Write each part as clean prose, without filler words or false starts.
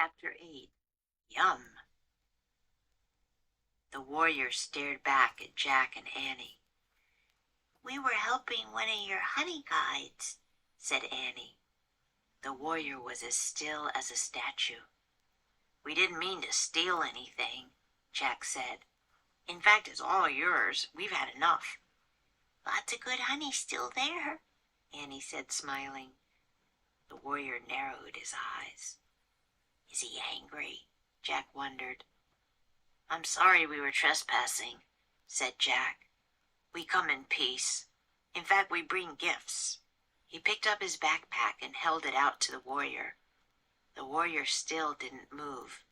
Chapter 8. Yum. The warrior stared back at Jack and Annie. "We were helping one of your honey guides," said Annie. The warrior was as still as a statue. "We didn't mean to steal anything," Jack said. "In fact, it's all yours. We've had enough." "Lots of good honey still there," Annie said, smiling. The warrior narrowed his eyes. "Is he angry?" Jack wondered. "I'm sorry we were trespassing," said Jack. "We come in peace. In fact, we bring gifts." He picked up his backpack and held it out to the warrior. The warrior still didn't move.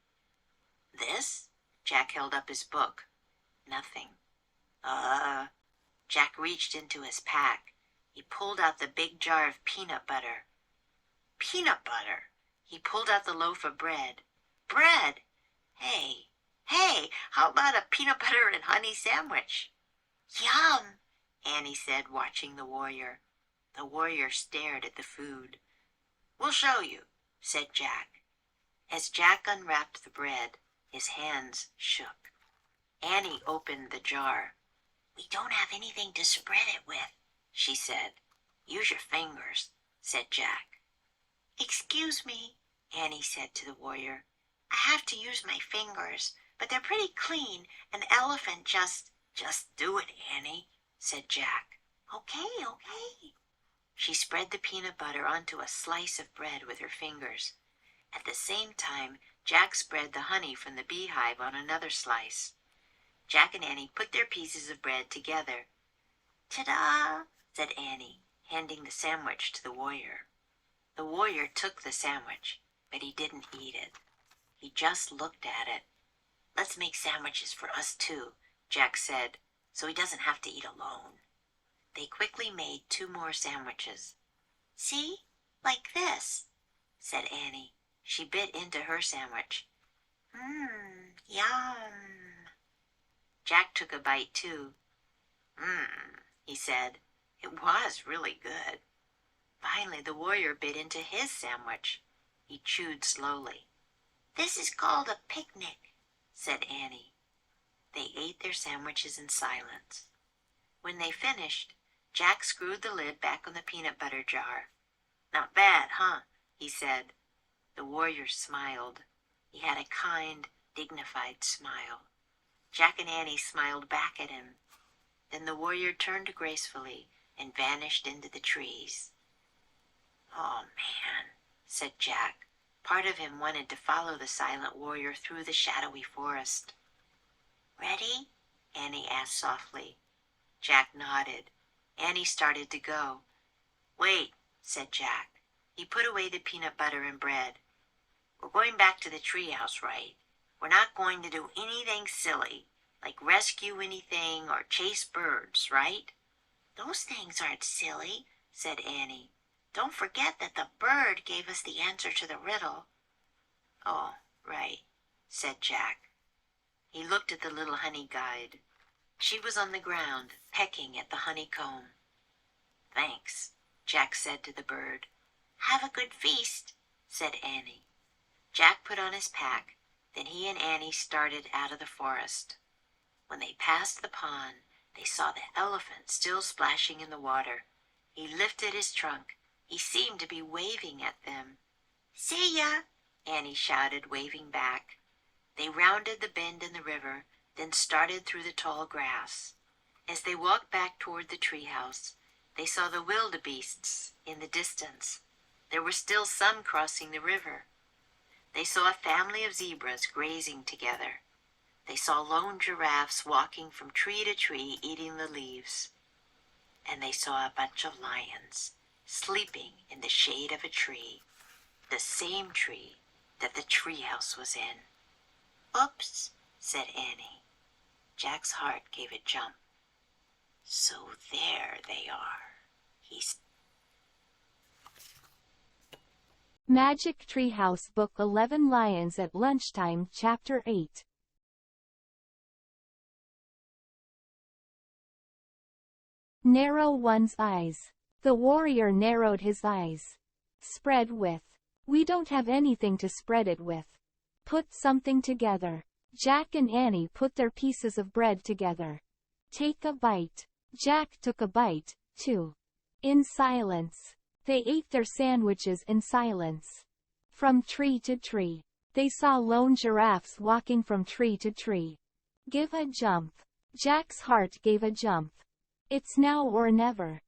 "This?" Jack held up his book. Nothing. Jack reached into his pack. He pulled out the big jar of peanut butter. Peanut butter! He pulled out the loaf of bread. Bread! Hey, how about a peanut butter and honey sandwich? "Yum," Annie said, watching the warrior. The warrior stared at the food. "We'll show you," said Jack. As Jack unwrapped the bread, his hands shook. Annie opened the jar. "We don't have anything to spread it with," she said. "Use your fingers," said Jack. "Excuse me," Annie said to the warrior. "I have to use my fingers, but they're pretty clean. An elephant just do it, Annie," said Jack. Okay. She spread the peanut butter onto a slice of bread with her fingers. At the same time, Jack spread the honey from the beehive on another slice. Jack and Annie put their pieces of bread together. "Ta-da!" said Annie, handing the sandwich to the warrior. The warrior took the sandwich, but he didn't eat it. He just looked at it. "Let's make sandwiches for us too," Jack said, "so he doesn't have to eat alone." They quickly made 2 more sandwiches. "See, like this," said Annie. She bit into her sandwich. Yum." Jack took a bite too. He said. It was really good. Finally, the warrior bit into his sandwich. He chewed slowly. "This is called a picnic," said Annie. They ate their sandwiches in silence. When they finished, Jack screwed the lid back on the peanut butter jar. "Not bad, huh?" he said. The warrior smiled. He had a kind, dignified smile. Jack and Annie smiled back at him. Then the warrior turned gracefully and vanished into the trees. "Oh, man," said Jack. Part of him wanted to follow the silent warrior through the shadowy forest. "Ready?" Annie asked softly. Jack nodded. Annie started to go. "Wait," said Jack. He put away the peanut butter and bread. "We're going back to the treehouse, right? We're not going to do anything silly, like rescue anything or chase birds, right?" "Those things aren't silly," said Annie. "Don't forget that the bird gave us the answer to the riddle." "Oh, right," said Jack. He looked at the little honey guide. She was on the ground, pecking at the honeycomb. "Thanks," Jack said to the bird. "Have a good feast," said Annie. Jack put on his pack. Then he and Annie started out of the forest. When they passed the pond, they saw the elephant still splashing in the water. He lifted his trunk. He seemed to be waving at them. "See ya!" Annie shouted, waving back. They rounded the bend in the river, then started through the tall grass. As they walked back toward the treehouse, they saw the wildebeests in the distance. There were still some crossing the river. They saw a family of zebras grazing together. They saw lone giraffes walking from tree to tree eating the leaves. And they saw a bunch of lions sleeping in the shade of a tree, the same tree that the treehouse was in. "Oops," said Annie. Jack's heart gave a jump. "So there they are," he said. Magic Treehouse Book 11 Lions at Lunchtime Chapter 8. Narrow one's eyes. The warrior narrowed his eyes. "Spread with. We don't have anything to spread it with," Put something together. Jack and Annie put their pieces of bread together. Take a bite. Jack took a bite, too. In silence. They ate their sandwiches in silence. From tree to tree. They saw lone giraffes walking from tree to tree. Give a jump. Jack's heart gave a jump. It's now or never.